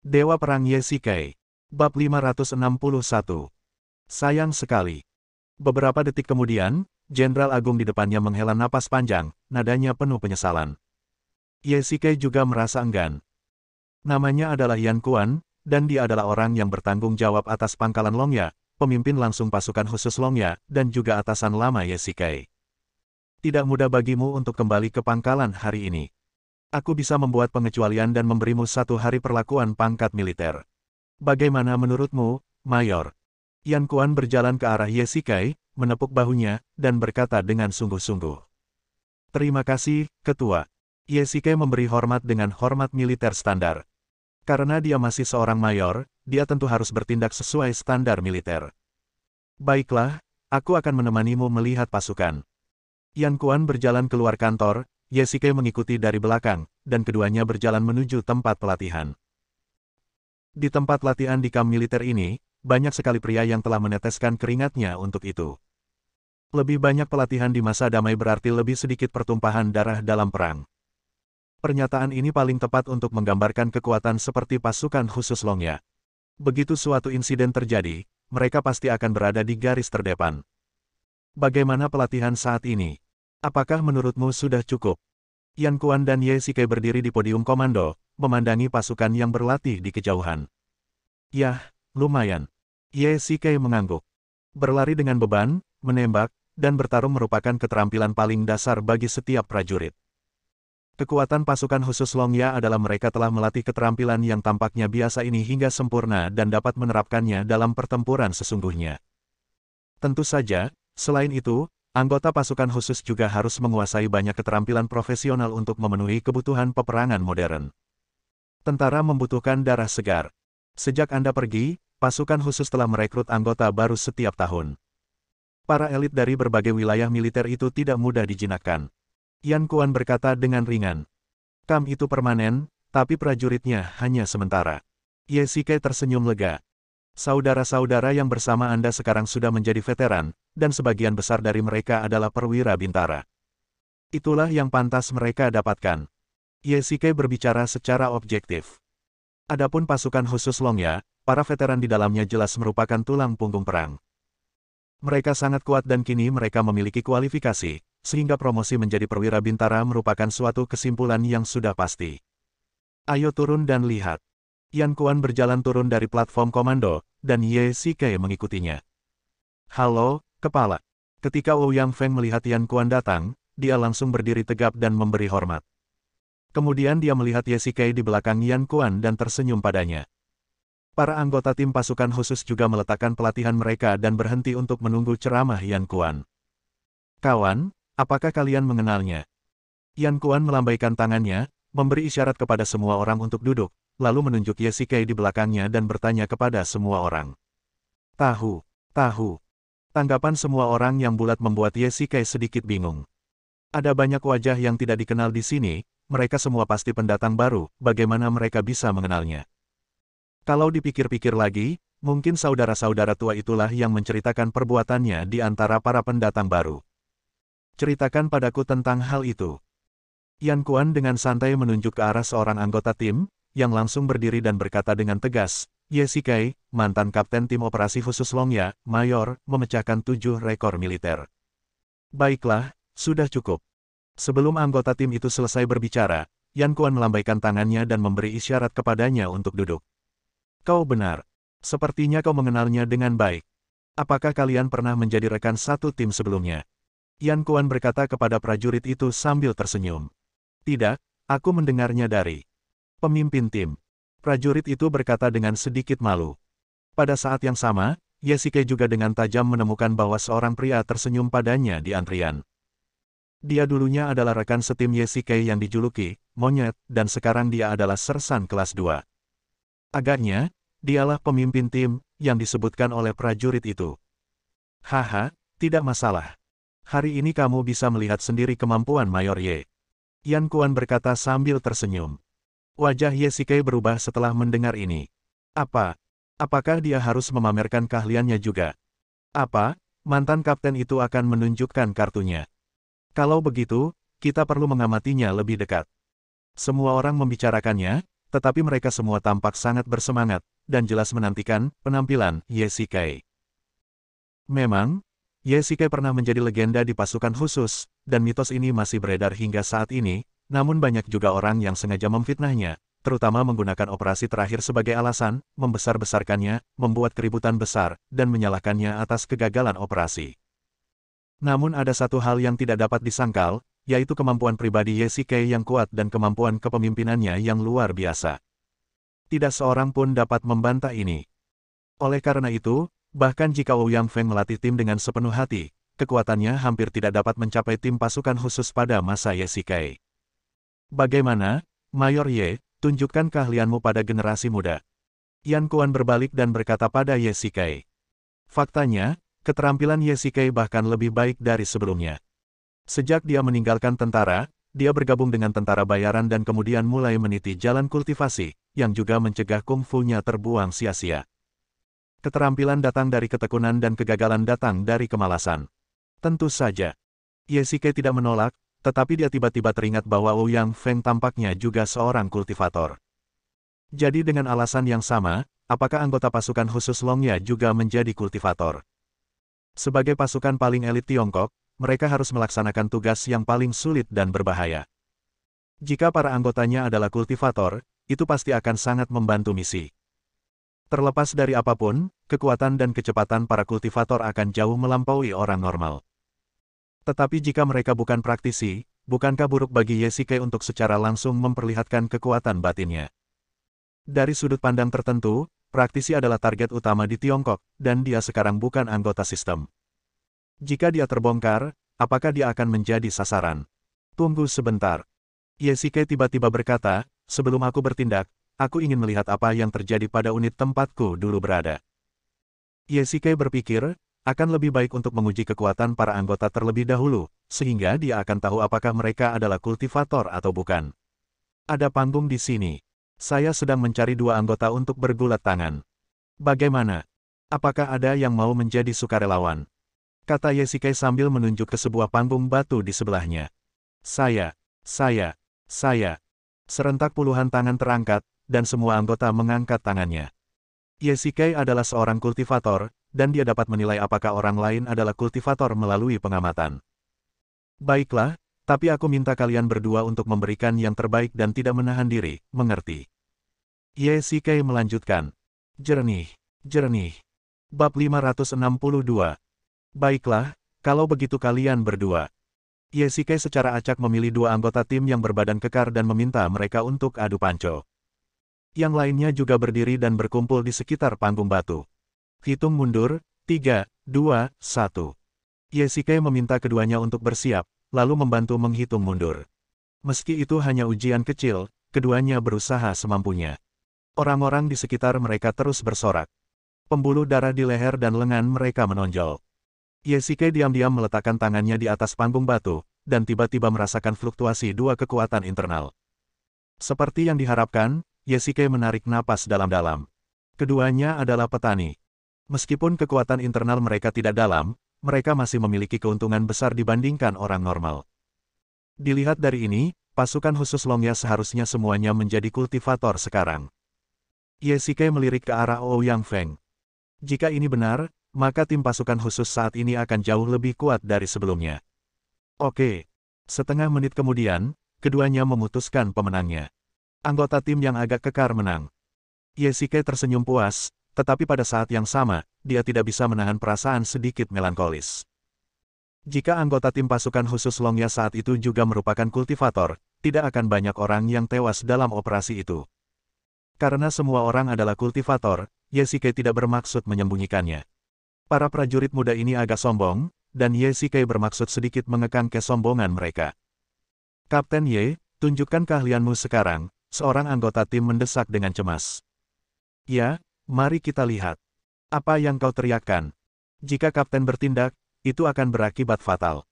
Dewa Perang Ye Shikai. Bab 561. Sayang sekali. Beberapa detik kemudian, Jenderal Agung di depannya menghela napas panjang, nadanya penuh penyesalan. Ye Shikai juga merasa enggan. Namanya adalah Yan Kuan, dan dia adalah orang yang bertanggung jawab atas pangkalan Longya, pemimpin langsung pasukan khusus Longya, dan juga atasan lama Ye Shikai. Tidak mudah bagimu untuk kembali ke pangkalan hari ini. Aku bisa membuat pengecualian dan memberimu 1 hari perlakuan pangkat militer. Bagaimana menurutmu, Mayor? Yan Kuan berjalan ke arah Ye Shikai, menepuk bahunya, dan berkata dengan sungguh-sungguh. Terima kasih, Ketua. Ye Shikai memberi hormat dengan hormat militer standar. Karena dia masih seorang mayor, dia tentu harus bertindak sesuai standar militer. Baiklah, aku akan menemanimu melihat pasukan. Yan Kuan berjalan keluar kantor, Ye Shikai mengikuti dari belakang, dan keduanya berjalan menuju tempat pelatihan. Di tempat latihan di kamp militer ini, banyak sekali pria yang telah meneteskan keringatnya untuk itu. Lebih banyak pelatihan di masa damai berarti lebih sedikit pertumpahan darah dalam perang. Pernyataan ini paling tepat untuk menggambarkan kekuatan seperti pasukan khusus Longya. Begitu suatu insiden terjadi, mereka pasti akan berada di garis terdepan. Bagaimana pelatihan saat ini? Apakah menurutmu sudah cukup? Yan Kuan dan Ye Shikai berdiri di podium komando, memandangi pasukan yang berlatih di kejauhan. Yah, lumayan. Ye Shikai mengangguk. Berlari dengan beban, menembak, dan bertarung merupakan keterampilan paling dasar bagi setiap prajurit. Kekuatan pasukan khusus Longya adalah mereka telah melatih keterampilan yang tampaknya biasa ini hingga sempurna dan dapat menerapkannya dalam pertempuran sesungguhnya. Tentu saja, selain itu, anggota pasukan khusus juga harus menguasai banyak keterampilan profesional untuk memenuhi kebutuhan peperangan modern. Tentara membutuhkan darah segar. Sejak Anda pergi, pasukan khusus telah merekrut anggota baru setiap tahun. Para elit dari berbagai wilayah militer itu tidak mudah dijinakkan. Yan Kuan berkata dengan ringan. Kamp itu permanen, tapi prajuritnya hanya sementara. Ye Shikai tersenyum lega. Saudara-saudara yang bersama Anda sekarang sudah menjadi veteran, dan sebagian besar dari mereka adalah perwira bintara. Itulah yang pantas mereka dapatkan. Ye Shikai berbicara secara objektif. Adapun pasukan khusus Longya, para veteran di dalamnya jelas merupakan tulang punggung perang. Mereka sangat kuat dan kini mereka memiliki kualifikasi, sehingga promosi menjadi perwira bintara merupakan suatu kesimpulan yang sudah pasti. Ayo turun dan lihat. Yan Kuan berjalan turun dari platform komando, dan Ye Shikai mengikutinya. Halo, Kepala. Ketika Ouyang Feng melihat Yan Kuan datang, dia langsung berdiri tegap dan memberi hormat. Kemudian dia melihat Ye Shikai di belakang Yan Kuan dan tersenyum padanya. Para anggota tim pasukan khusus juga meletakkan pelatihan mereka dan berhenti untuk menunggu ceramah Yan Kuan. Kawan, apakah kalian mengenalnya? Yan Kuan melambaikan tangannya, memberi isyarat kepada semua orang untuk duduk, lalu menunjuk Ye Shikai di belakangnya dan bertanya kepada semua orang. Tahu. Tanggapan semua orang yang bulat membuat Ye Shikai sedikit bingung. Ada banyak wajah yang tidak dikenal di sini, mereka semua pasti pendatang baru, bagaimana mereka bisa mengenalnya? Kalau dipikir-pikir lagi, mungkin saudara-saudara tua itulah yang menceritakan perbuatannya di antara para pendatang baru. Ceritakan padaku tentang hal itu. Yan Kuan dengan santai menunjuk ke arah seorang anggota tim, yang langsung berdiri dan berkata dengan tegas, Ye Shikai, mantan kapten tim operasi khusus Longya, Mayor, memecahkan 7 rekor militer. Baiklah, sudah cukup. Sebelum anggota tim itu selesai berbicara, Yan Kuan melambaikan tangannya dan memberi isyarat kepadanya untuk duduk. Kau benar. Sepertinya kau mengenalnya dengan baik. Apakah kalian pernah menjadi rekan satu tim sebelumnya? Yan Kuan berkata kepada prajurit itu sambil tersenyum. Tidak, aku mendengarnya dari pemimpin tim. Prajurit itu berkata dengan sedikit malu. Pada saat yang sama, Ye Shikai juga dengan tajam menemukan bahwa seorang pria tersenyum padanya di antrian. Dia dulunya adalah rekan setim Ye Shikai yang dijuluki Monyet, dan sekarang dia adalah sersan kelas 2. Agaknya, dialah pemimpin tim yang disebutkan oleh prajurit itu. Haha, tidak masalah. Hari ini kamu bisa melihat sendiri kemampuan Mayor Ye. Yan Kuan berkata sambil tersenyum. Wajah Ye Shikai berubah setelah mendengar ini. Apakah dia harus memamerkan keahliannya juga? Mantan kapten itu akan menunjukkan kartunya. Kalau begitu, kita perlu mengamatinya lebih dekat. Semua orang membicarakannya, tetapi mereka semua tampak sangat bersemangat, dan jelas menantikan penampilan Ye Shikai. Memang, Ye Shikai pernah menjadi legenda di pasukan khusus, dan mitos ini masih beredar hingga saat ini, namun banyak juga orang yang sengaja memfitnahnya, terutama menggunakan operasi terakhir sebagai alasan, membesar-besarkannya, membuat keributan besar, dan menyalahkannya atas kegagalan operasi. Namun ada satu hal yang tidak dapat disangkal, yaitu kemampuan pribadi Ye Shikai yang kuat dan kemampuan kepemimpinannya yang luar biasa. Tidak seorang pun dapat membantah ini. Oleh karena itu, bahkan jika Ouyang Feng melatih tim dengan sepenuh hati, kekuatannya hampir tidak dapat mencapai tim pasukan khusus pada masa Ye Shikai. Bagaimana, Mayor Ye, tunjukkan keahlianmu pada generasi muda. Yan Kuan berbalik dan berkata pada Ye Shikai. Faktanya, keterampilan Ye Shikai bahkan lebih baik dari sebelumnya. Sejak dia meninggalkan tentara, dia bergabung dengan tentara bayaran dan kemudian mulai meniti jalan kultivasi, yang juga mencegah kungfu-nya terbuang sia-sia. Keterampilan datang dari ketekunan dan kegagalan datang dari kemalasan. Tentu saja, Ye Shikai tidak menolak, tetapi dia tiba-tiba teringat bahwa Ouyang Feng tampaknya juga seorang kultivator. Jadi dengan alasan yang sama, apakah anggota pasukan khusus Longya juga menjadi kultivator? Sebagai pasukan paling elit Tiongkok, mereka harus melaksanakan tugas yang paling sulit dan berbahaya. Jika para anggotanya adalah kultivator, itu pasti akan sangat membantu misi. Terlepas dari apapun, kekuatan dan kecepatan para kultivator akan jauh melampaui orang normal. Tetapi jika mereka bukan praktisi, bukankah buruk bagi Ye Shikai untuk secara langsung memperlihatkan kekuatan batinnya? Dari sudut pandang tertentu, praktisi adalah target utama di Tiongkok, dan dia sekarang bukan anggota sistem. Jika dia terbongkar, apakah dia akan menjadi sasaran? Tunggu sebentar. Ye Shikai tiba-tiba berkata, sebelum aku bertindak, aku ingin melihat apa yang terjadi pada unit tempatku dulu berada. Ye Shikai berpikir, akan lebih baik untuk menguji kekuatan para anggota terlebih dahulu, sehingga dia akan tahu apakah mereka adalah kultivator atau bukan. Ada panggung di sini. Saya sedang mencari dua anggota untuk bergulat tangan. Bagaimana? Apakah ada yang mau menjadi sukarelawan? Kata Ye Shikai sambil menunjuk ke sebuah panggung batu di sebelahnya. Saya. Serentak puluhan tangan terangkat, dan semua anggota mengangkat tangannya. Ye Shikai adalah seorang kultivator, dan dia dapat menilai apakah orang lain adalah kultivator melalui pengamatan. Baiklah, tapi aku minta kalian berdua untuk memberikan yang terbaik dan tidak menahan diri, mengerti? Ye Shikai melanjutkan. Jernih. Bab 562. Baiklah, kalau begitu kalian berdua. Ye Shikai secara acak memilih dua anggota tim yang berbadan kekar dan meminta mereka untuk adu panco. Yang lainnya juga berdiri dan berkumpul di sekitar panggung batu. Hitung mundur, 3, 2, 1. Ye Shikai meminta keduanya untuk bersiap, lalu membantu menghitung mundur. Meski itu hanya ujian kecil, keduanya berusaha semampunya. Orang-orang di sekitar mereka terus bersorak. Pembuluh darah di leher dan lengan mereka menonjol. Ye Shikai diam-diam meletakkan tangannya di atas panggung batu, dan tiba-tiba merasakan fluktuasi dua kekuatan internal. Seperti yang diharapkan, Ye Shikai menarik napas dalam-dalam. Keduanya adalah petani. Meskipun kekuatan internal mereka tidak dalam, mereka masih memiliki keuntungan besar dibandingkan orang normal. Dilihat dari ini, pasukan khusus Longya seharusnya semuanya menjadi kultivator sekarang. Ye Shikai melirik ke arah Ouyang Feng. Jika ini benar, maka tim pasukan khusus saat ini akan jauh lebih kuat dari sebelumnya. Oke. Setengah menit kemudian, keduanya memutuskan pemenangnya. Anggota tim yang agak kekar menang. Ye Shikai tersenyum puas, tetapi pada saat yang sama, dia tidak bisa menahan perasaan sedikit melankolis. Jika anggota tim pasukan khusus Longya saat itu juga merupakan kultivator, tidak akan banyak orang yang tewas dalam operasi itu. Karena semua orang adalah kultivator, Ye Shikai tidak bermaksud menyembunyikannya. Para prajurit muda ini agak sombong, dan Ye Shikai bermaksud sedikit mengekang kesombongan mereka. Kapten Ye, tunjukkan keahlianmu sekarang, seorang anggota tim mendesak dengan cemas. Ya, mari kita lihat. Apa yang kau teriakkan? Jika kapten bertindak, itu akan berakibat fatal.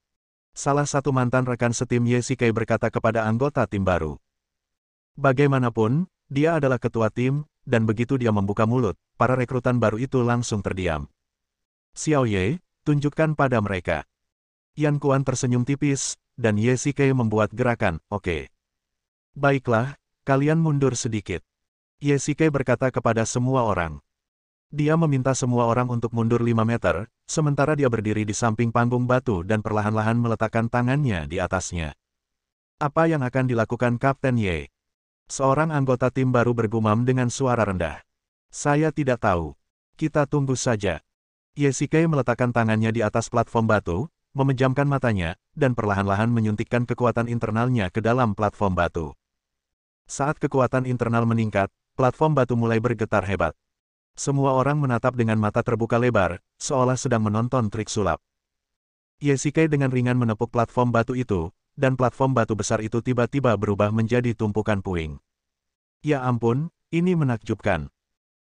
Salah satu mantan rekan setim Ye Shikai berkata kepada anggota tim baru. Bagaimanapun, dia adalah ketua tim, dan begitu dia membuka mulut, para rekrutan baru itu langsung terdiam. Xiao Ye, tunjukkan pada mereka. Yan Kuan tersenyum tipis, dan Ye Shikai membuat gerakan, oke. Baiklah, kalian mundur sedikit. Ye Shikai berkata kepada semua orang. Dia meminta semua orang untuk mundur 5 meter, sementara dia berdiri di samping panggung batu dan perlahan-lahan meletakkan tangannya di atasnya. Apa yang akan dilakukan Kapten Ye? Seorang anggota tim baru bergumam dengan suara rendah. Saya tidak tahu. Kita tunggu saja. Ye Shikai meletakkan tangannya di atas platform batu, memejamkan matanya, dan perlahan-lahan menyuntikkan kekuatan internalnya ke dalam platform batu. Saat kekuatan internal meningkat, platform batu mulai bergetar hebat. Semua orang menatap dengan mata terbuka lebar, seolah sedang menonton trik sulap. Ye Shikai dengan ringan menepuk platform batu itu, dan platform batu besar itu tiba-tiba berubah menjadi tumpukan puing. Ya ampun, ini menakjubkan.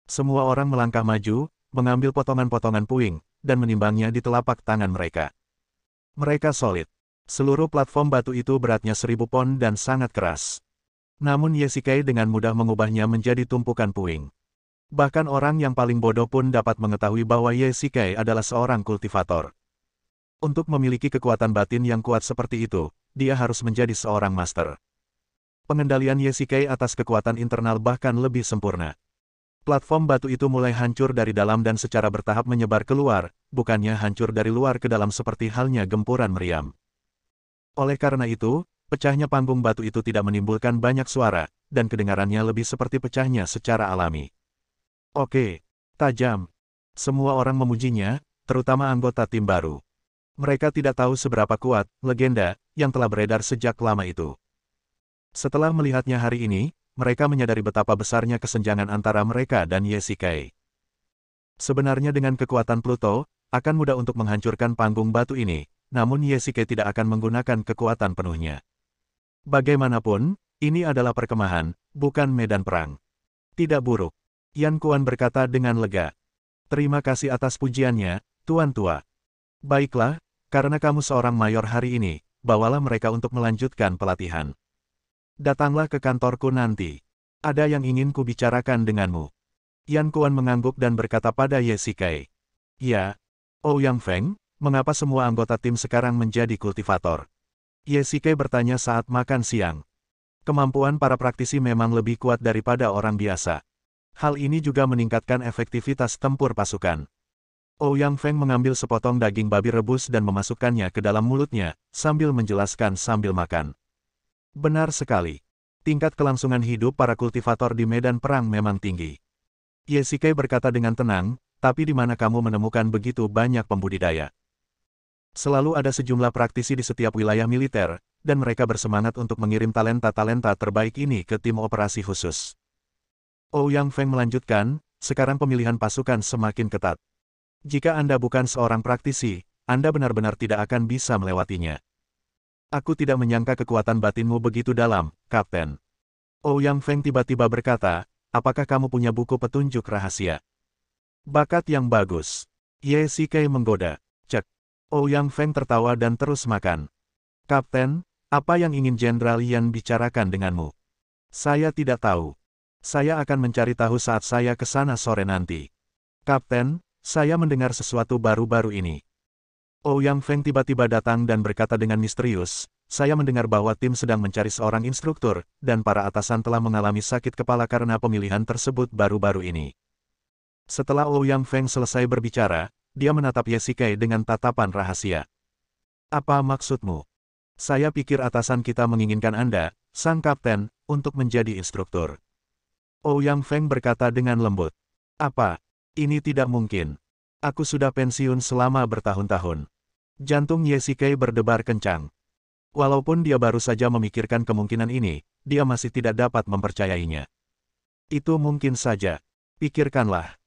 Semua orang melangkah maju, mengambil potongan-potongan puing, dan menimbangnya di telapak tangan mereka. Mereka solid. Seluruh platform batu itu beratnya 1000 pon dan sangat keras. Namun Ye Shikai dengan mudah mengubahnya menjadi tumpukan puing. Bahkan orang yang paling bodoh pun dapat mengetahui bahwa Ye Shikai adalah seorang kultivator. Untuk memiliki kekuatan batin yang kuat seperti itu, dia harus menjadi seorang master. Pengendalian Ye Shikai atas kekuatan internal bahkan lebih sempurna. Platform batu itu mulai hancur dari dalam dan secara bertahap menyebar keluar, bukannya hancur dari luar ke dalam seperti halnya gempuran meriam. Oleh karena itu, pecahnya panggung batu itu tidak menimbulkan banyak suara, dan kedengarannya lebih seperti pecahnya secara alami. Oke, tajam. Semua orang memujinya, terutama anggota tim baru. Mereka tidak tahu seberapa kuat legenda yang telah beredar sejak lama itu. Setelah melihatnya hari ini, mereka menyadari betapa besarnya kesenjangan antara mereka dan Ye Shikai. Sebenarnya dengan kekuatan Pluto, akan mudah untuk menghancurkan panggung batu ini, namun Ye Shikai tidak akan menggunakan kekuatan penuhnya. Bagaimanapun, ini adalah perkemahan, bukan medan perang. Tidak buruk. Yan Kuan berkata dengan lega. Terima kasih atas pujiannya, Tuan Tua. Baiklah, karena kamu seorang mayor hari ini, bawalah mereka untuk melanjutkan pelatihan. Datanglah ke kantorku nanti. Ada yang ingin kubicarakan denganmu. Yan Kuan mengangguk dan berkata pada Ye Shikai. Ya, Ouyang Feng, mengapa semua anggota tim sekarang menjadi kultivator? Ye Shikai bertanya saat makan siang. Kemampuan para praktisi memang lebih kuat daripada orang biasa. Hal ini juga meningkatkan efektivitas tempur pasukan. Ouyang Feng mengambil sepotong daging babi rebus dan memasukkannya ke dalam mulutnya, sambil menjelaskan sambil makan. Benar sekali. Tingkat kelangsungan hidup para kultivator di medan perang memang tinggi. Ye Shikai berkata dengan tenang, tapi di mana kamu menemukan begitu banyak pembudidaya? Selalu ada sejumlah praktisi di setiap wilayah militer, dan mereka bersemangat untuk mengirim talenta-talenta terbaik ini ke tim operasi khusus. Ouyang Feng melanjutkan, sekarang pemilihan pasukan semakin ketat. Jika Anda bukan seorang praktisi, Anda benar-benar tidak akan bisa melewatinya. Aku tidak menyangka kekuatan batinmu begitu dalam, Kapten. Ouyang Feng tiba-tiba berkata, apakah kamu punya buku petunjuk rahasia? Bakat yang bagus. Ye Shikai menggoda. Cek. Ouyang Feng tertawa dan terus makan. Kapten, apa yang ingin Jenderal Yan bicarakan denganmu? Saya tidak tahu. Saya akan mencari tahu saat saya ke sana sore nanti. Kapten, saya mendengar sesuatu baru-baru ini. Ouyang Feng tiba-tiba datang dan berkata dengan misterius, saya mendengar bahwa tim sedang mencari seorang instruktur, dan para atasan telah mengalami sakit kepala karena pemilihan tersebut baru-baru ini. Setelah Ouyang Feng selesai berbicara, dia menatap Ye Shikai dengan tatapan rahasia. Apa maksudmu? Saya pikir atasan kita menginginkan Anda, sang kapten, untuk menjadi instruktur. Ouyang Feng berkata dengan lembut. Apa? Ini tidak mungkin. Aku sudah pensiun selama bertahun-tahun. Jantung Ye Shikai berdebar kencang. Walaupun dia baru saja memikirkan kemungkinan ini, dia masih tidak dapat mempercayainya. Itu mungkin saja. Pikirkanlah.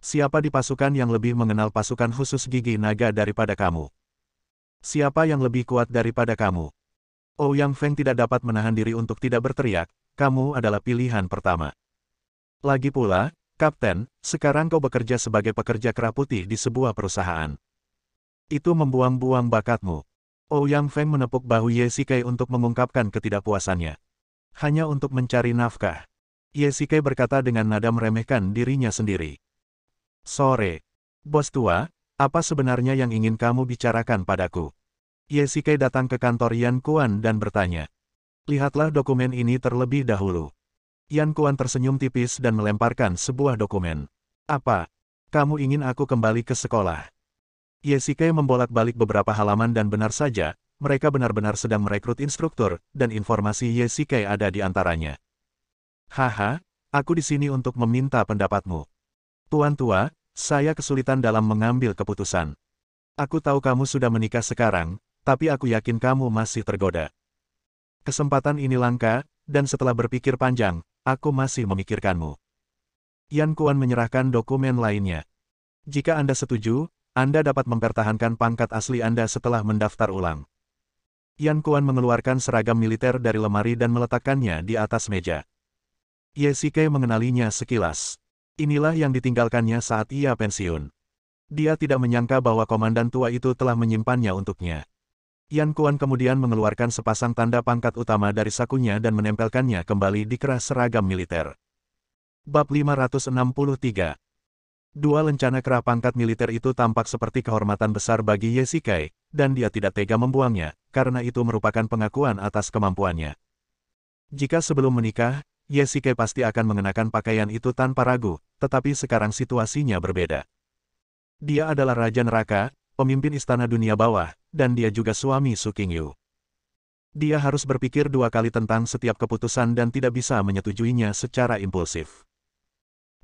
Siapa di pasukan yang lebih mengenal pasukan khusus gigi naga daripada kamu? Siapa yang lebih kuat daripada kamu? Ouyang Feng tidak dapat menahan diri untuk tidak berteriak, kamu adalah pilihan pertama. Lagi pula, Kapten, sekarang kau bekerja sebagai pekerja kera putih di sebuah perusahaan. Itu membuang-buang bakatmu. Ouyang Feng menepuk bahu Ye Shikai untuk mengungkapkan ketidakpuasannya. Hanya untuk mencari nafkah. Ye Shikai berkata dengan nada meremehkan dirinya sendiri. Sore. Bos tua, apa sebenarnya yang ingin kamu bicarakan padaku? Ye Shikai datang ke kantor Yan Kuan dan bertanya. Lihatlah dokumen ini terlebih dahulu. Yan Kuan tersenyum tipis dan melemparkan sebuah dokumen. Apa? Kamu ingin aku kembali ke sekolah? Ye Shikai membolak-balik beberapa halaman dan benar saja, mereka benar-benar sedang merekrut instruktur, dan informasi Ye Shikai ada di antaranya. Haha, aku di sini untuk meminta pendapatmu. Tuan tua, saya kesulitan dalam mengambil keputusan. Aku tahu kamu sudah menikah sekarang, tapi aku yakin kamu masih tergoda. Kesempatan ini langka, dan setelah berpikir panjang, aku masih memikirkanmu. Yan Kuan menyerahkan dokumen lainnya. Jika Anda setuju, Anda dapat mempertahankan pangkat asli Anda setelah mendaftar ulang. Yan Kuan mengeluarkan seragam militer dari lemari dan meletakkannya di atas meja. Ye Shikai mengenalinya sekilas. Inilah yang ditinggalkannya saat ia pensiun. Dia tidak menyangka bahwa komandan tua itu telah menyimpannya untuknya. Yan Kuan kemudian mengeluarkan sepasang tanda pangkat utama dari sakunya dan menempelkannya kembali di keras seragam militer. Bab 563. Dua lencana kerah pangkat militer itu tampak seperti kehormatan besar bagi Ye Shikai, dan dia tidak tega membuangnya, karena itu merupakan pengakuan atas kemampuannya. Jika sebelum menikah, Ye Shikai pasti akan mengenakan pakaian itu tanpa ragu, tetapi sekarang situasinya berbeda. Dia adalah Raja Neraka, pemimpin istana dunia bawah, dan dia juga suami Su Qingyu. Dia harus berpikir dua kali tentang setiap keputusan dan tidak bisa menyetujuinya secara impulsif.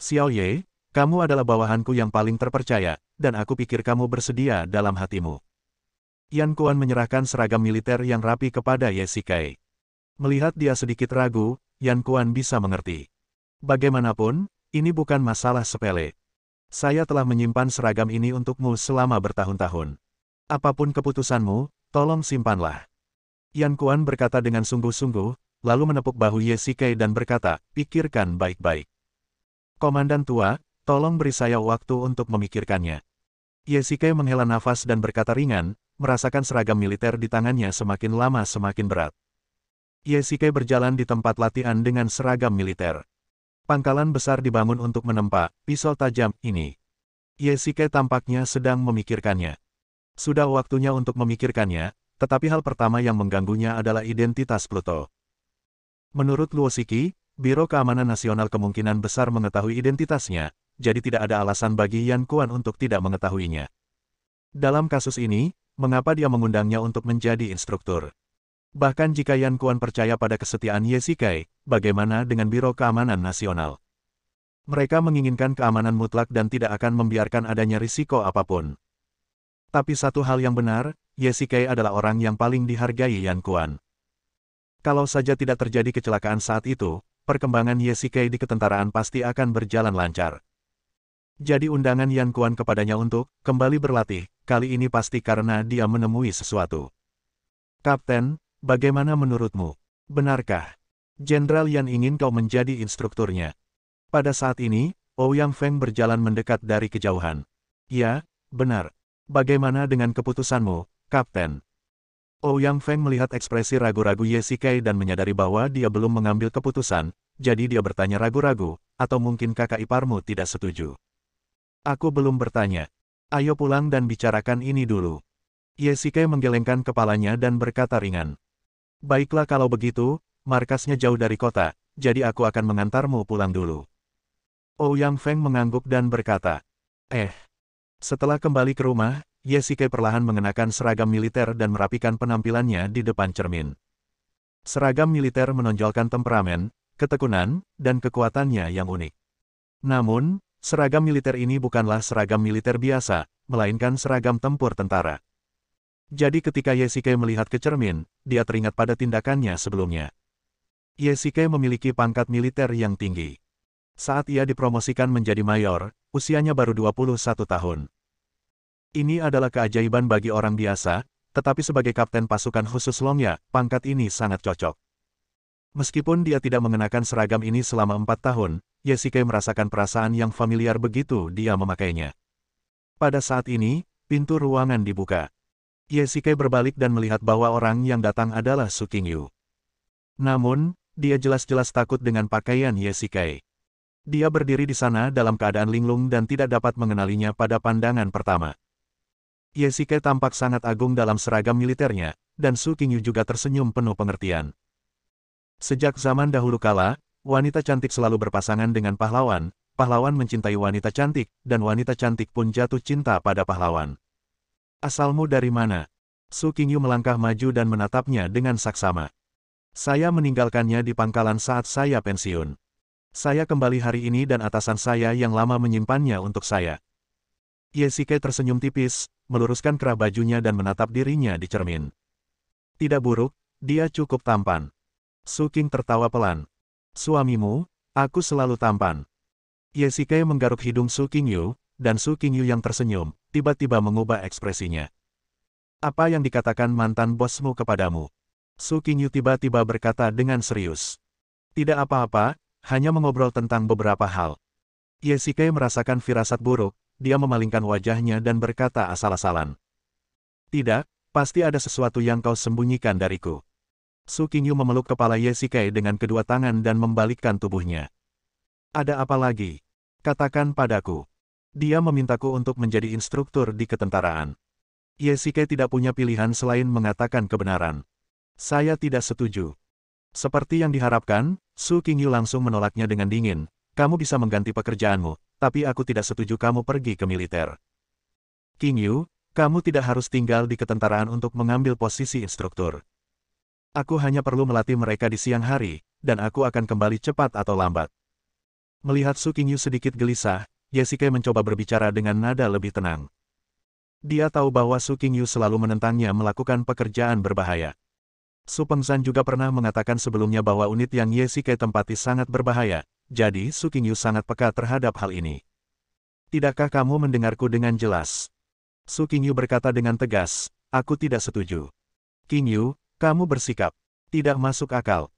Xiao Ye, kamu adalah bawahanku yang paling terpercaya, dan aku pikir kamu bersedia dalam hatimu. Yan Kuan menyerahkan seragam militer yang rapi kepada Ye Shikai. Melihat dia sedikit ragu, Yan Kuan bisa mengerti. Bagaimanapun, ini bukan masalah sepele. Saya telah menyimpan seragam ini untukmu selama bertahun-tahun. Apapun keputusanmu, tolong simpanlah. Yan Kuan berkata dengan sungguh-sungguh, lalu menepuk bahu Ye Shikai dan berkata, pikirkan baik-baik. Komandan tua, tolong beri saya waktu untuk memikirkannya. Ye Shikai menghela nafas dan berkata ringan, merasakan seragam militer di tangannya semakin lama semakin berat. Ye Shikai berjalan di tempat latihan dengan seragam militer. Pangkalan besar dibangun untuk menempa pisau tajam ini. Ye Shikai tampaknya sedang memikirkannya. Sudah waktunya untuk memikirkannya, tetapi hal pertama yang mengganggunya adalah identitas Pluto. Menurut Luo Shiki, Biro Keamanan Nasional kemungkinan besar mengetahui identitasnya, jadi tidak ada alasan bagi Yan Kuan untuk tidak mengetahuinya. Dalam kasus ini, mengapa dia mengundangnya untuk menjadi instruktur? Bahkan jika Yan Kuan percaya pada kesetiaan Ye Shikai, bagaimana dengan Biro Keamanan Nasional? Mereka menginginkan keamanan mutlak dan tidak akan membiarkan adanya risiko apapun. Tapi satu hal yang benar, Ye Shikai adalah orang yang paling dihargai Yan Kuan. Kalau saja tidak terjadi kecelakaan saat itu, perkembangan Ye Shikai di ketentaraan pasti akan berjalan lancar. Jadi undangan Yan Kuan kepadanya untuk kembali berlatih, kali ini pasti karena dia menemui sesuatu. Kapten, bagaimana menurutmu? Benarkah Jenderal Yan ingin kau menjadi instrukturnya? Pada saat ini, Ouyang Feng berjalan mendekat dari kejauhan. Ya, benar. Bagaimana dengan keputusanmu, Kapten? Ouyang Feng melihat ekspresi ragu-ragu Ye Shikai dan menyadari bahwa dia belum mengambil keputusan, jadi dia bertanya ragu-ragu, atau mungkin kakak iparmu tidak setuju. Aku belum bertanya. Ayo pulang dan bicarakan ini dulu. Ye Shikai menggelengkan kepalanya dan berkata ringan. Baiklah kalau begitu, markasnya jauh dari kota, jadi aku akan mengantarmu pulang dulu. Ouyang Feng mengangguk dan berkata. Setelah kembali ke rumah, Ye Shikai perlahan mengenakan seragam militer dan merapikan penampilannya di depan cermin. Seragam militer menonjolkan temperamen, ketekunan, dan kekuatannya yang unik. Namun, seragam militer ini bukanlah seragam militer biasa, melainkan seragam tempur tentara. Jadi ketika Ye Shikai melihat ke cermin, dia teringat pada tindakannya sebelumnya. Ye Shikai memiliki pangkat militer yang tinggi. Saat ia dipromosikan menjadi mayor, usianya baru 21 tahun. Ini adalah keajaiban bagi orang biasa, tetapi sebagai kapten pasukan khusus Longya, pangkat ini sangat cocok. Meskipun dia tidak mengenakan seragam ini selama 4 tahun, Ye Shikai merasakan perasaan yang familiar begitu dia memakainya. Pada saat ini, pintu ruangan dibuka. Ye Shikai berbalik dan melihat bahwa orang yang datang adalah Su Qingyu. Namun, dia jelas-jelas takut dengan pakaian Ye Shikai. Dia berdiri di sana dalam keadaan linglung dan tidak dapat mengenalinya pada pandangan pertama. Ye Shikai tampak sangat agung dalam seragam militernya, dan Su Qingyu juga tersenyum penuh pengertian. Sejak zaman dahulu kala, wanita cantik selalu berpasangan dengan pahlawan, pahlawan mencintai wanita cantik, dan wanita cantik pun jatuh cinta pada pahlawan. Asalmu dari mana? Su Qingyu melangkah maju dan menatapnya dengan saksama. Saya meninggalkannya di pangkalan saat saya pensiun. Saya kembali hari ini dan atasan saya yang lama menyimpannya untuk saya. Ye Shikai tersenyum tipis, meluruskan kerah bajunya dan menatap dirinya di cermin. Tidak buruk, dia cukup tampan. Su Qing tertawa pelan. Suamimu, aku selalu tampan. Ye Shikai menggaruk hidung Su Qingyu, dan Su Qingyu yang tersenyum, tiba-tiba mengubah ekspresinya. Apa yang dikatakan mantan bosmu kepadamu? Su Qingyu tiba-tiba berkata dengan serius. Tidak apa-apa, hanya mengobrol tentang beberapa hal. Ye Shikai merasakan firasat buruk, dia memalingkan wajahnya dan berkata asal-asalan. Tidak, pasti ada sesuatu yang kau sembunyikan dariku. Su Qingyu memeluk kepala Ye Shikai dengan kedua tangan dan membalikkan tubuhnya. Ada apa lagi? Katakan padaku. Dia memintaku untuk menjadi instruktur di ketentaraan. Ye Shikai tidak punya pilihan selain mengatakan kebenaran. Saya tidak setuju. Seperti yang diharapkan, Su Qingyu langsung menolaknya dengan dingin. Kamu bisa mengganti pekerjaanmu, tapi aku tidak setuju kamu pergi ke militer. Qingyu, kamu tidak harus tinggal di ketentaraan untuk mengambil posisi instruktur. Aku hanya perlu melatih mereka di siang hari, dan aku akan kembali cepat atau lambat. Melihat Su Qingyu sedikit gelisah, Ye Shikai mencoba berbicara dengan nada lebih tenang. Dia tahu bahwa Su Qingyu selalu menentangnya melakukan pekerjaan berbahaya. Su Pengzhan juga pernah mengatakan sebelumnya bahwa unit yang Ye Shikai tempati sangat berbahaya, jadi Su Qingyu sangat peka terhadap hal ini. Tidakkah kamu mendengarku dengan jelas? Su Qingyu berkata dengan tegas, aku tidak setuju. Qingyu, kamu bersikap tidak masuk akal.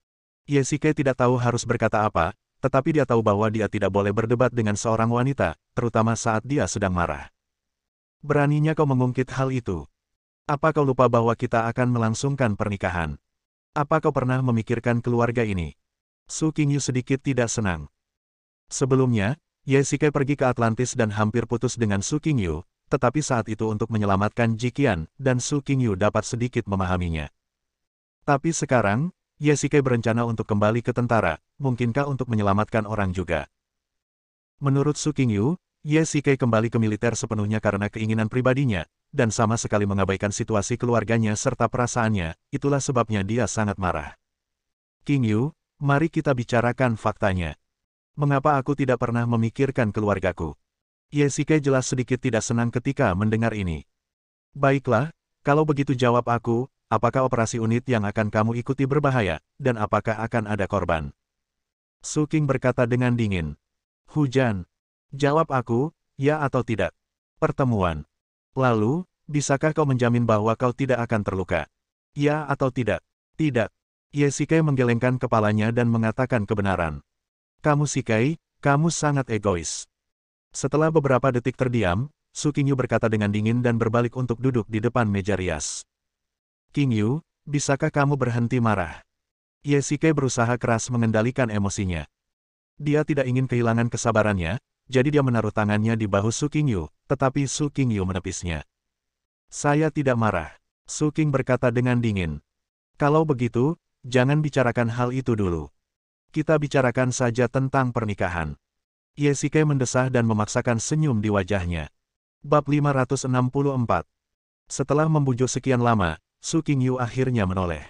Ye Shikai tidak tahu harus berkata apa, tetapi dia tahu bahwa dia tidak boleh berdebat dengan seorang wanita, terutama saat dia sedang marah. Beraninya kau mengungkit hal itu? Apa kau lupa bahwa kita akan melangsungkan pernikahan? Apa kau pernah memikirkan keluarga ini? Su Qingyu sedikit tidak senang. Sebelumnya, Ye Shikai pergi ke Atlantis dan hampir putus dengan Su Qingyu, tetapi saat itu untuk menyelamatkan Ji Qian, dan Su Qingyu dapat sedikit memahaminya. Tapi sekarang, Ye Shikai berencana untuk kembali ke tentara, mungkinkah untuk menyelamatkan orang juga? Menurut Su Qingyu, Ye Shikai kembali ke militer sepenuhnya karena keinginan pribadinya, dan sama sekali mengabaikan situasi keluarganya serta perasaannya, itulah sebabnya dia sangat marah. Qingyu, mari kita bicarakan faktanya. Mengapa aku tidak pernah memikirkan keluargaku? Ye Shikai jelas sedikit tidak senang ketika mendengar ini. Baiklah, kalau begitu jawab aku, apakah operasi unit yang akan kamu ikuti berbahaya, dan apakah akan ada korban? Su Qing berkata dengan dingin. Hujan. Jawab aku, ya atau tidak. Pertemuan. Lalu, bisakah kau menjamin bahwa kau tidak akan terluka? Ya atau tidak? Tidak. Ye Shikai menggelengkan kepalanya dan mengatakan kebenaran. Kamu Shikai, kamu sangat egois. Setelah beberapa detik terdiam, Su Qingyu berkata dengan dingin dan berbalik untuk duduk di depan meja rias. Qingyu, bisakah kamu berhenti marah? Ye Shikai berusaha keras mengendalikan emosinya. Dia tidak ingin kehilangan kesabarannya, jadi dia menaruh tangannya di bahu Su Qingyu, tetapi Su Qingyu menepisnya. Saya tidak marah. Su Qing berkata dengan dingin. Kalau begitu, jangan bicarakan hal itu dulu. Kita bicarakan saja tentang pernikahan. Ye Shikai mendesah dan memaksakan senyum di wajahnya. Bab 564. Setelah membujuk sekian lama, Su Qingyu akhirnya menoleh.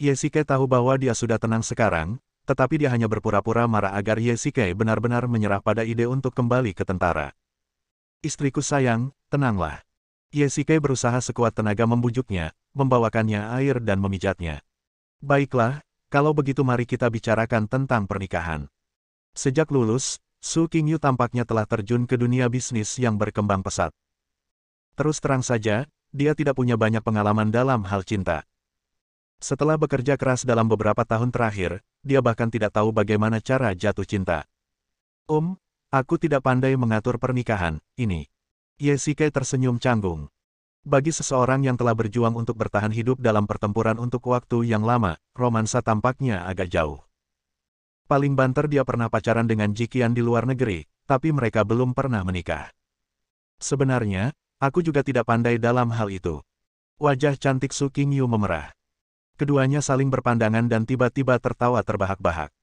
Ye Shikai tahu bahwa dia sudah tenang sekarang, tetapi dia hanya berpura-pura marah agar Ye Shikai benar-benar menyerah pada ide untuk kembali ke tentara. Istriku sayang, tenanglah. Ye Shikai berusaha sekuat tenaga membujuknya, membawakannya air dan memijatnya. Baiklah, kalau begitu mari kita bicarakan tentang pernikahan. Sejak lulus, Su Qingyu tampaknya telah terjun ke dunia bisnis yang berkembang pesat. Terus terang saja, dia tidak punya banyak pengalaman dalam hal cinta. Setelah bekerja keras dalam beberapa tahun terakhir, dia bahkan tidak tahu bagaimana cara jatuh cinta. Aku tidak pandai mengatur pernikahan, ini. Ye Shikai tersenyum canggung. Bagi seseorang yang telah berjuang untuk bertahan hidup dalam pertempuran untuk waktu yang lama, romansa tampaknya agak jauh. Paling banter dia pernah pacaran dengan Ji Qian di luar negeri, tapi mereka belum pernah menikah. Sebenarnya, aku juga tidak pandai dalam hal itu. Wajah cantik Su Qingyu memerah. Keduanya saling berpandangan dan tiba-tiba tertawa terbahak-bahak.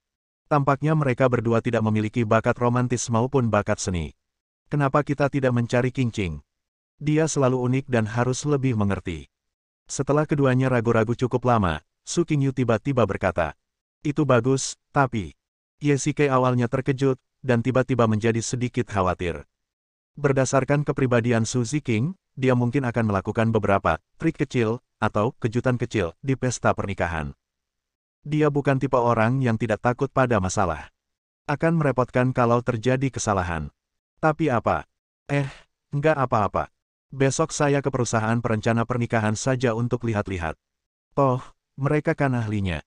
Tampaknya mereka berdua tidak memiliki bakat romantis maupun bakat seni. Kenapa kita tidak mencari Qingqing? Dia selalu unik dan harus lebih mengerti. Setelah keduanya ragu-ragu cukup lama, Su Qingyu tiba-tiba berkata, "Itu bagus, tapi..." Ye Xikei awalnya terkejut, dan tiba-tiba menjadi sedikit khawatir. Berdasarkan kepribadian Su Ziqing, dia mungkin akan melakukan beberapa trik kecil, atau kejutan kecil, di pesta pernikahan. Dia bukan tipe orang yang tidak takut pada masalah. Akan merepotkan kalau terjadi kesalahan. Tapi apa? Enggak apa-apa. Besok saya ke perusahaan perencana pernikahan saja untuk lihat-lihat. Toh, mereka kan ahlinya.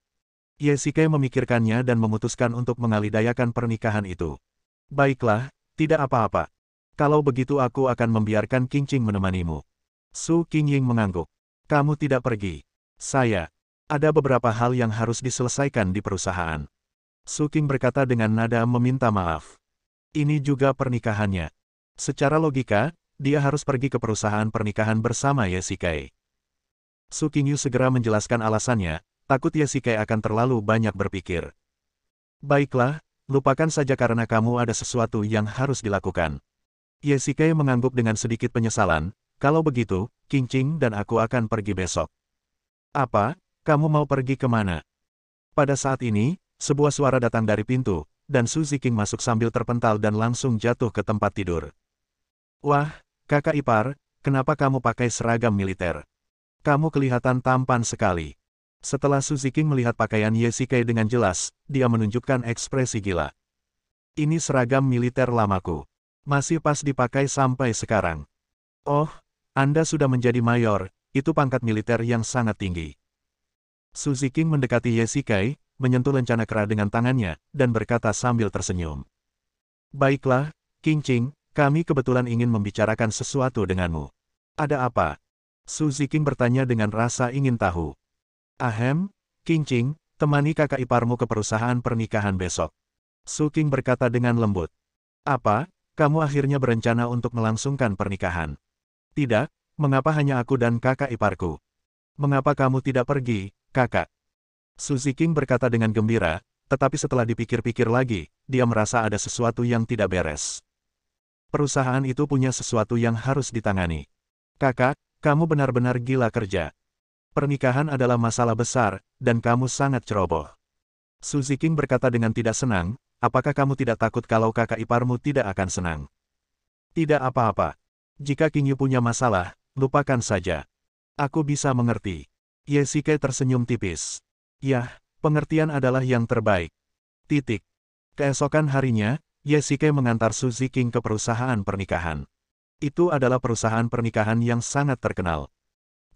Ye Xikei memikirkannya dan memutuskan untuk mengalihdayakan pernikahan itu. Baiklah, tidak apa-apa. Kalau begitu aku akan membiarkan Qingqing menemanimu. Su Qingying mengangguk. Kamu tidak pergi. Saya. Ada beberapa hal yang harus diselesaikan di perusahaan. Su Qing berkata dengan nada meminta maaf. Ini juga pernikahannya. Secara logika, dia harus pergi ke perusahaan pernikahan bersama Ye Xikei. Su Qingyu segera menjelaskan alasannya, takut Ye Xikei akan terlalu banyak berpikir. Baiklah, lupakan saja karena kamu ada sesuatu yang harus dilakukan. Ye Xikei mengangguk dengan sedikit penyesalan, kalau begitu, Qingqing dan aku akan pergi besok. Apa? Kamu mau pergi kemana? Pada saat ini, sebuah suara datang dari pintu, dan Su Ziqing masuk sambil terpental dan langsung jatuh ke tempat tidur. Wah, kakak ipar, kenapa kamu pakai seragam militer? Kamu kelihatan tampan sekali. Setelah Su Ziqing melihat pakaian Ye Xikei dengan jelas, dia menunjukkan ekspresi gila. Ini seragam militer lamaku. Masih pas dipakai sampai sekarang. Oh, Anda sudah menjadi mayor, itu pangkat militer yang sangat tinggi. Su Ziqing mendekati Ye Xikei, menyentuh lencana kera dengan tangannya, dan berkata sambil tersenyum. Baiklah, Qingqing, kami kebetulan ingin membicarakan sesuatu denganmu. Ada apa? Su Ziqing bertanya dengan rasa ingin tahu. Ahem, Qingqing, temani kakak iparmu ke perusahaan pernikahan besok. Su Qing berkata dengan lembut. Apa, kamu akhirnya berencana untuk melangsungkan pernikahan? Tidak, mengapa hanya aku dan kakak iparku? Mengapa kamu tidak pergi, kakak? Su Ziqing berkata dengan gembira, tetapi setelah dipikir-pikir lagi, dia merasa ada sesuatu yang tidak beres. Perusahaan itu punya sesuatu yang harus ditangani. Kakak, kamu benar-benar gila kerja. Pernikahan adalah masalah besar, dan kamu sangat ceroboh. Su Ziqing berkata dengan tidak senang, apakah kamu tidak takut kalau kakak iparmu tidak akan senang? Tidak apa-apa. Jika Qingyu punya masalah, lupakan saja. Aku bisa mengerti. Ye Xikei tersenyum tipis. Yah, pengertian adalah yang terbaik. Titik. Keesokan harinya, Ye Xikei mengantar Su Ziqing ke perusahaan pernikahan. Itu adalah perusahaan pernikahan yang sangat terkenal.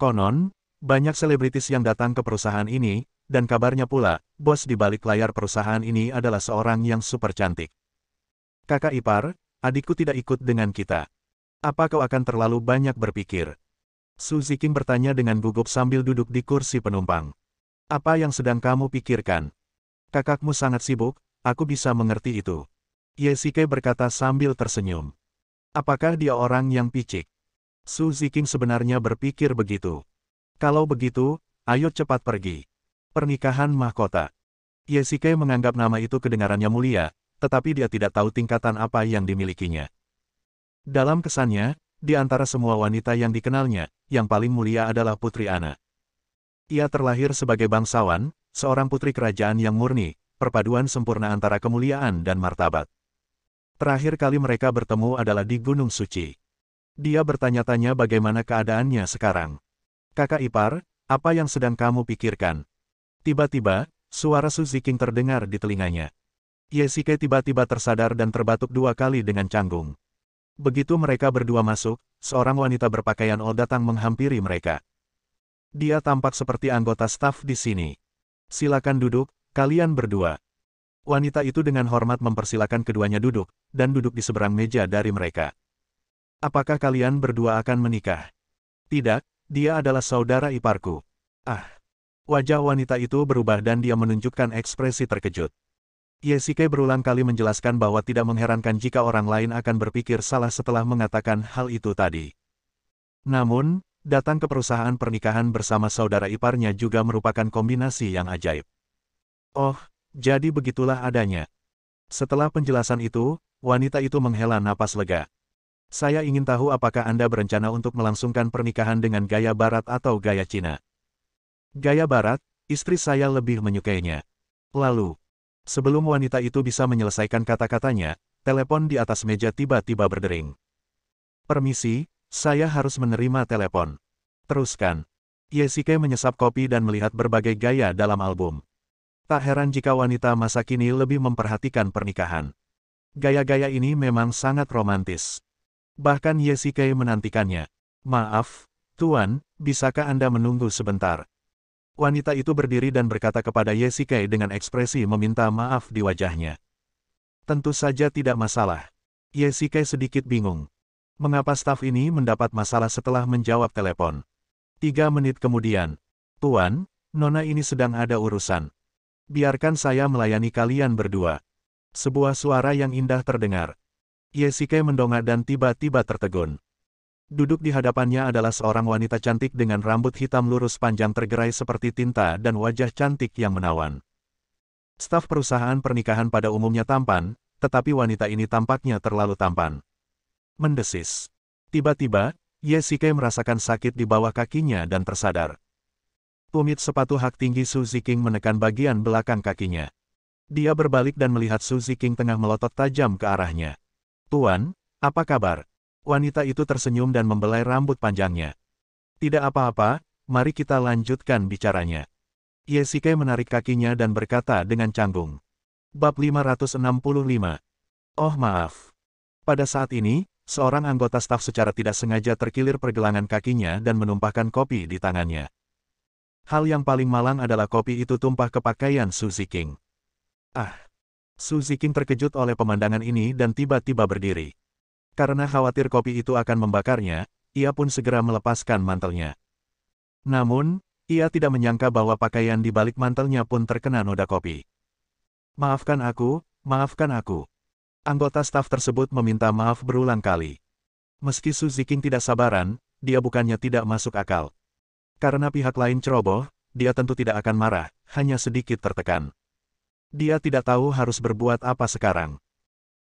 Konon, banyak selebritis yang datang ke perusahaan ini, dan kabarnya pula, bos di balik layar perusahaan ini adalah seorang yang super cantik. Kakak ipar, adikku tidak ikut dengan kita. Apa kau akan terlalu banyak berpikir? Su Ziqing bertanya dengan gugup sambil duduk di kursi penumpang. Apa yang sedang kamu pikirkan? Kakakmu sangat sibuk, aku bisa mengerti itu. Ye Xikei berkata sambil tersenyum. Apakah dia orang yang picik? Su Ziqing sebenarnya berpikir begitu. Kalau begitu, ayo cepat pergi. Pernikahan mahkota. Ye Xikei menganggap nama itu kedengarannya mulia, tetapi dia tidak tahu tingkatan apa yang dimilikinya. Dalam kesannya, di antara semua wanita yang dikenalnya, yang paling mulia adalah Putri Ana. Ia terlahir sebagai bangsawan, seorang putri kerajaan yang murni, perpaduan sempurna antara kemuliaan dan martabat. Terakhir kali mereka bertemu adalah di Gunung Suci. Dia bertanya-tanya bagaimana keadaannya sekarang. Kakak ipar, apa yang sedang kamu pikirkan? Tiba-tiba, suara Su Ziqing terdengar di telinganya. Ye Xikei tiba-tiba tersadar dan terbatuk 2 kali dengan canggung. Begitu mereka berdua masuk, seorang wanita berpakaian old datang menghampiri mereka. Dia tampak seperti anggota staf di sini. Silakan duduk, kalian berdua. Wanita itu dengan hormat mempersilakan keduanya duduk, dan duduk di seberang meja dari mereka. Apakah kalian berdua akan menikah? Tidak, dia adalah saudara iparku. Ah. Wajah wanita itu berubah dan dia menunjukkan ekspresi terkejut. Ye Xikei berulang kali menjelaskan bahwa tidak mengherankan jika orang lain akan berpikir salah setelah mengatakan hal itu tadi. Namun, datang ke perusahaan pernikahan bersama saudara iparnya juga merupakan kombinasi yang ajaib. Oh, Jadi begitulah adanya. Setelah penjelasan itu, wanita itu menghela napas lega. Saya ingin tahu apakah Anda berencana untuk melangsungkan pernikahan dengan gaya barat atau gaya Cina. Gaya barat, istri saya lebih menyukainya. Lalu, sebelum wanita itu bisa menyelesaikan kata-katanya, telepon di atas meja tiba-tiba berdering. Permisi, saya harus menerima telepon. Teruskan. Yesike menyesap kopi dan melihat berbagai gaya dalam album. Tak heran jika wanita masa kini lebih memperhatikan pernikahan. Gaya-gaya ini memang sangat romantis. Bahkan Yesike menantikannya. Maaf, Tuan, bisakah Anda menunggu sebentar? Wanita itu berdiri dan berkata kepada Yesike dengan ekspresi meminta maaf di wajahnya. Tentu saja tidak masalah. Yesike sedikit bingung. Mengapa staf ini mendapat masalah setelah menjawab telepon? 3 menit kemudian. Tuan, Nona ini sedang ada urusan. Biarkan saya melayani kalian berdua. Sebuah suara yang indah terdengar. Yesike mendongak dan tiba-tiba tertegun. Duduk di hadapannya adalah seorang wanita cantik dengan rambut hitam lurus panjang tergerai seperti tinta dan wajah cantik yang menawan. Staf perusahaan pernikahan pada umumnya tampan, tetapi wanita ini tampaknya terlalu tampan. Mendesis. Tiba-tiba, Yesike merasakan sakit di bawah kakinya dan tersadar. Tumit sepatu hak tinggi Su Ziking menekan bagian belakang kakinya. Dia berbalik dan melihat Su Ziking tengah melotot tajam ke arahnya. Tuan, apa kabar? Wanita itu tersenyum dan membelai rambut panjangnya. Tidak apa-apa, mari kita lanjutkan bicaranya. Yesike menarik kakinya dan berkata dengan canggung. Bab 565. Oh maaf. Pada saat ini, seorang anggota staf secara tidak sengaja terkilir pergelangan kakinya dan menumpahkan kopi di tangannya. Hal yang paling malang adalah kopi itu tumpah ke pakaian Su Ziking. Ah! Su Ziking terkejut oleh pemandangan ini dan tiba-tiba berdiri. Karena khawatir kopi itu akan membakarnya, ia pun segera melepaskan mantelnya. Namun, ia tidak menyangka bahwa pakaian di balik mantelnya pun terkena noda kopi. Maafkan aku, maafkan aku. Anggota staf tersebut meminta maaf berulang kali. Meski Su Ziking tidak sabaran, dia bukannya tidak masuk akal. Karena pihak lain ceroboh, dia tentu tidak akan marah, hanya sedikit tertekan. Dia tidak tahu harus berbuat apa sekarang.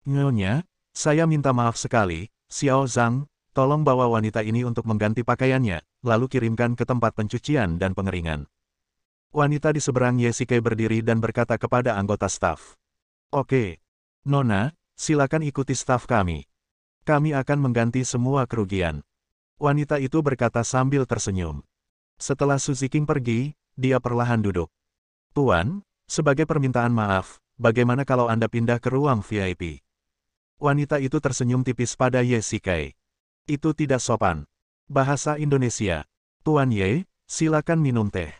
Nyonya, saya minta maaf sekali, Xiao Zhang, tolong bawa wanita ini untuk mengganti pakaiannya, lalu kirimkan ke tempat pencucian dan pengeringan. Wanita di seberang Yesike berdiri dan berkata kepada anggota staf. Oke. Nona, silakan ikuti staf kami. Kami akan mengganti semua kerugian. Wanita itu berkata sambil tersenyum. Setelah Su Ziking pergi, dia perlahan duduk. Tuan, sebagai permintaan maaf, bagaimana kalau Anda pindah ke ruang VIP? Wanita itu tersenyum tipis pada Yesike. Itu tidak sopan. Bahasa Indonesia. Tuan Ye, silakan minum teh.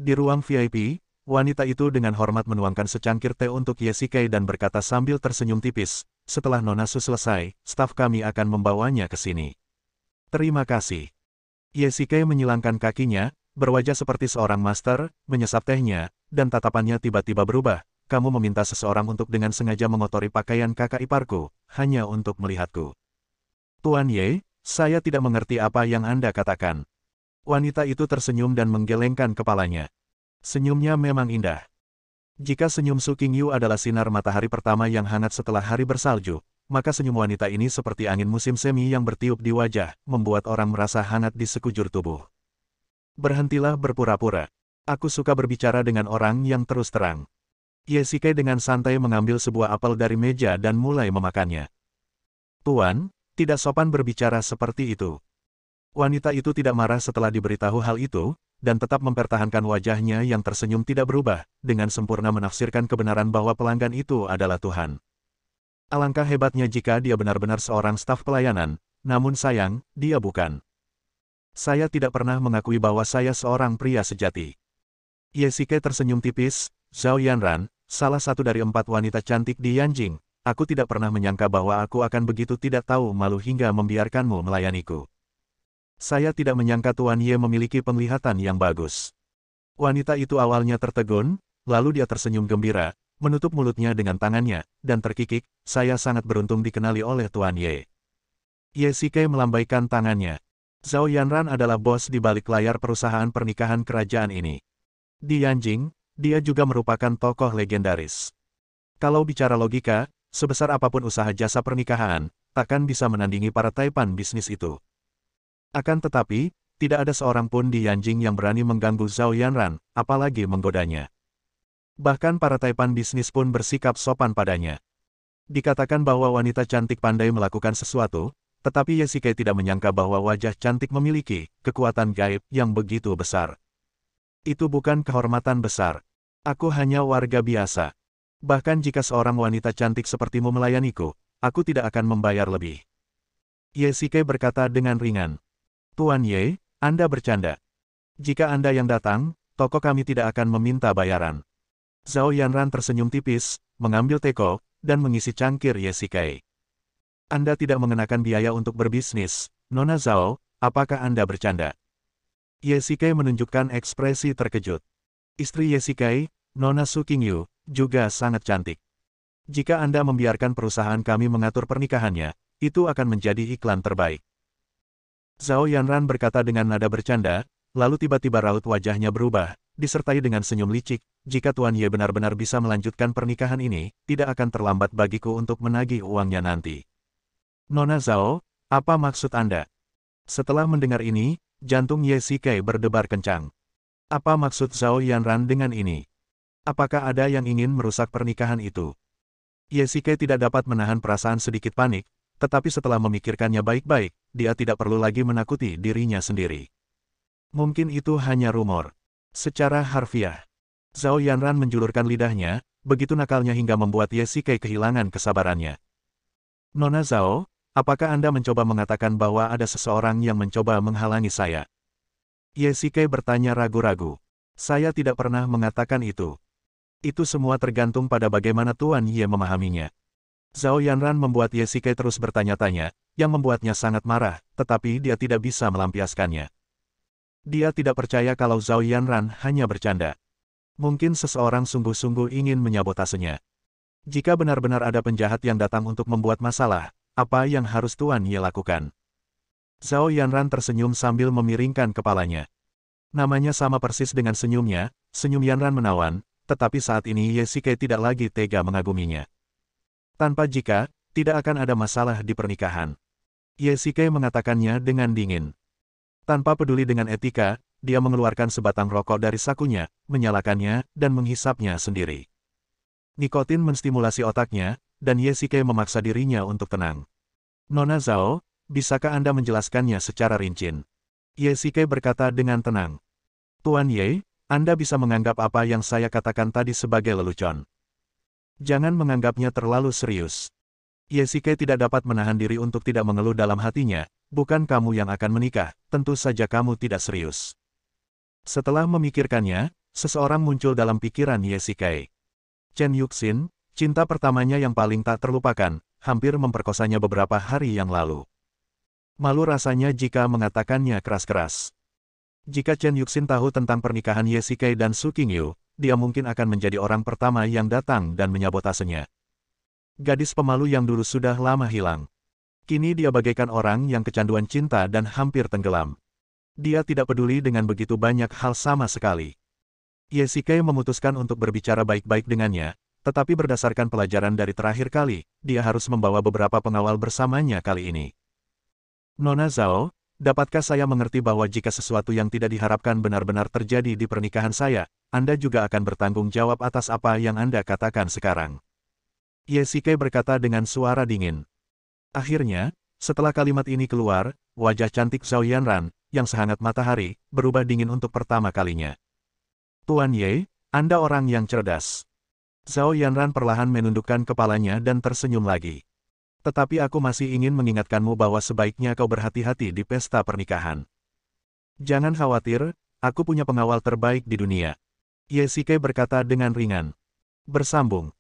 Di ruang VIP, wanita itu dengan hormat menuangkan secangkir teh untuk Yesike dan berkata sambil tersenyum tipis, setelah Nona Su selesai, staf kami akan membawanya ke sini. Terima kasih. Yesike menyilangkan kakinya, berwajah seperti seorang master, menyesap tehnya, dan tatapannya tiba-tiba berubah. Kamu meminta seseorang untuk dengan sengaja mengotori pakaian kakak iparku, hanya untuk melihatku. Tuan Ye, saya tidak mengerti apa yang Anda katakan. Wanita itu tersenyum dan menggelengkan kepalanya. Senyumnya memang indah. Jika senyum Su Qingyu adalah sinar matahari pertama yang hangat setelah hari bersalju, maka senyum wanita ini seperti angin musim semi yang bertiup di wajah, membuat orang merasa hangat di sekujur tubuh. Berhentilah berpura-pura. Aku suka berbicara dengan orang yang terus terang. Yesike dengan santai mengambil sebuah apel dari meja dan mulai memakannya. Tuan, tidak sopan berbicara seperti itu. Wanita itu tidak marah setelah diberitahu hal itu, dan tetap mempertahankan wajahnya yang tersenyum tidak berubah, dengan sempurna menafsirkan kebenaran bahwa pelanggan itu adalah Tuhan. Alangkah hebatnya jika dia benar-benar seorang staf pelayanan, namun sayang, dia bukan. Saya tidak pernah mengakui bahwa saya seorang pria sejati. Yesike tersenyum tipis. Zhao Yanran, salah satu dari 4 wanita cantik di Yanjing, aku tidak pernah menyangka bahwa aku akan begitu tidak tahu malu hingga membiarkanmu melayaniku. Saya tidak menyangka Tuan Ye memiliki penglihatan yang bagus. Wanita itu awalnya tertegun, lalu dia tersenyum gembira, menutup mulutnya dengan tangannya, dan terkikik, saya sangat beruntung dikenali oleh Tuan Ye. Yesike melambaikan tangannya. Zhao Yanran adalah bos di balik layar perusahaan pernikahan kerajaan ini. Di Yanjing, dia juga merupakan tokoh legendaris. Kalau bicara logika, sebesar apapun usaha jasa pernikahan, takkan bisa menandingi para taipan bisnis itu. Akan tetapi, tidak ada seorang pun di Yanjing yang berani mengganggu Zhao Yanran, apalagi menggodanya. Bahkan para taipan bisnis pun bersikap sopan padanya. Dikatakan bahwa wanita cantik pandai melakukan sesuatu, tetapi Yesikai tidak menyangka bahwa wajah cantik memiliki kekuatan gaib yang begitu besar. Itu bukan kehormatan besar. Aku hanya warga biasa. Bahkan jika seorang wanita cantik sepertimu melayaniku, aku tidak akan membayar lebih. Yesikai berkata dengan ringan. Tuan Ye, Anda bercanda. Jika Anda yang datang, toko kami tidak akan meminta bayaran. Zhao Yanran tersenyum tipis, mengambil teko, dan mengisi cangkir Yesikai. Anda tidak mengenakan biaya untuk berbisnis, Nona Zhao, apakah Anda bercanda? Yesikai menunjukkan ekspresi terkejut. Istri Yesikai, Nona Su Qingyu, juga sangat cantik. Jika Anda membiarkan perusahaan kami mengatur pernikahannya, itu akan menjadi iklan terbaik. Zhao Yanran berkata dengan nada bercanda, lalu tiba-tiba raut wajahnya berubah, disertai dengan senyum licik. Jika Tuan Ye benar-benar bisa melanjutkan pernikahan ini, tidak akan terlambat bagiku untuk menagih uangnya nanti. Nona Zhao, apa maksud Anda? Setelah mendengar ini, jantung Yesikai berdebar kencang. Apa maksud Zhao Yanran dengan ini? Apakah ada yang ingin merusak pernikahan itu? Yesikai tidak dapat menahan perasaan sedikit panik, tetapi setelah memikirkannya baik-baik, dia tidak perlu lagi menakuti dirinya sendiri. Mungkin itu hanya rumor. Secara harfiah, Zhao Yanran menjulurkan lidahnya, begitu nakalnya hingga membuat Yesikai kehilangan kesabarannya. Nona Zhao, apakah Anda mencoba mengatakan bahwa ada seseorang yang mencoba menghalangi saya? Yesikai bertanya ragu-ragu. Saya tidak pernah mengatakan itu. Itu semua tergantung pada bagaimana Tuan Ye memahaminya. Zhao Yanran membuat Yesikai terus bertanya-tanya, yang membuatnya sangat marah, tetapi dia tidak bisa melampiaskannya. Dia tidak percaya kalau Zhao Yanran hanya bercanda. Mungkin seseorang sungguh-sungguh ingin menyabotasenya. Jika benar-benar ada penjahat yang datang untuk membuat masalah, apa yang harus Tuan Ye lakukan? Zhao Yanran tersenyum sambil memiringkan kepalanya. Namanya sama persis dengan senyumnya, senyum Yanran menawan, tetapi saat ini Yesikai tidak lagi tega mengaguminya. Tanpa jika, tidak akan ada masalah di pernikahan. Yesikai mengatakannya dengan dingin. Tanpa peduli dengan etika, dia mengeluarkan sebatang rokok dari sakunya, menyalakannya, dan menghisapnya sendiri. Nikotin menstimulasi otaknya, dan Yesikai memaksa dirinya untuk tenang. Nona Zhao, bisakah Anda menjelaskannya secara rinci? Yesikai berkata dengan tenang. Tuan Ye, Anda bisa menganggap apa yang saya katakan tadi sebagai lelucon. Jangan menganggapnya terlalu serius. Yesikai tidak dapat menahan diri untuk tidak mengeluh dalam hatinya, bukan kamu yang akan menikah, tentu saja kamu tidak serius. Setelah memikirkannya, seseorang muncul dalam pikiran Yesikai. Chen Yuxin, cinta pertamanya yang paling tak terlupakan, hampir memperkosanya beberapa hari yang lalu. Malu rasanya jika mengatakannya keras-keras. Jika Chen Yuxin tahu tentang pernikahan Yesikai dan Su Qingyu, dia mungkin akan menjadi orang pertama yang datang dan menyabotasenya. Gadis pemalu yang dulu sudah lama hilang. Kini dia bagaikan orang yang kecanduan cinta dan hampir tenggelam. Dia tidak peduli dengan begitu banyak hal sama sekali. Yesikai memutuskan untuk berbicara baik-baik dengannya, tetapi berdasarkan pelajaran dari terakhir kali, dia harus membawa beberapa pengawal bersamanya kali ini. Nona Zhao, dapatkah saya mengerti bahwa jika sesuatu yang tidak diharapkan benar-benar terjadi di pernikahan saya, Anda juga akan bertanggung jawab atas apa yang Anda katakan sekarang? Yesikai berkata dengan suara dingin. Akhirnya, setelah kalimat ini keluar, wajah cantik Zhao Yanran, yang sehangat matahari, berubah dingin untuk pertama kalinya. Tuan Ye, Anda orang yang cerdas. Zhao Yanran perlahan menundukkan kepalanya dan tersenyum lagi. Tetapi aku masih ingin mengingatkanmu bahwa sebaiknya kau berhati-hati di pesta pernikahan. Jangan khawatir, aku punya pengawal terbaik di dunia. Yesikai berkata dengan ringan. Bersambung.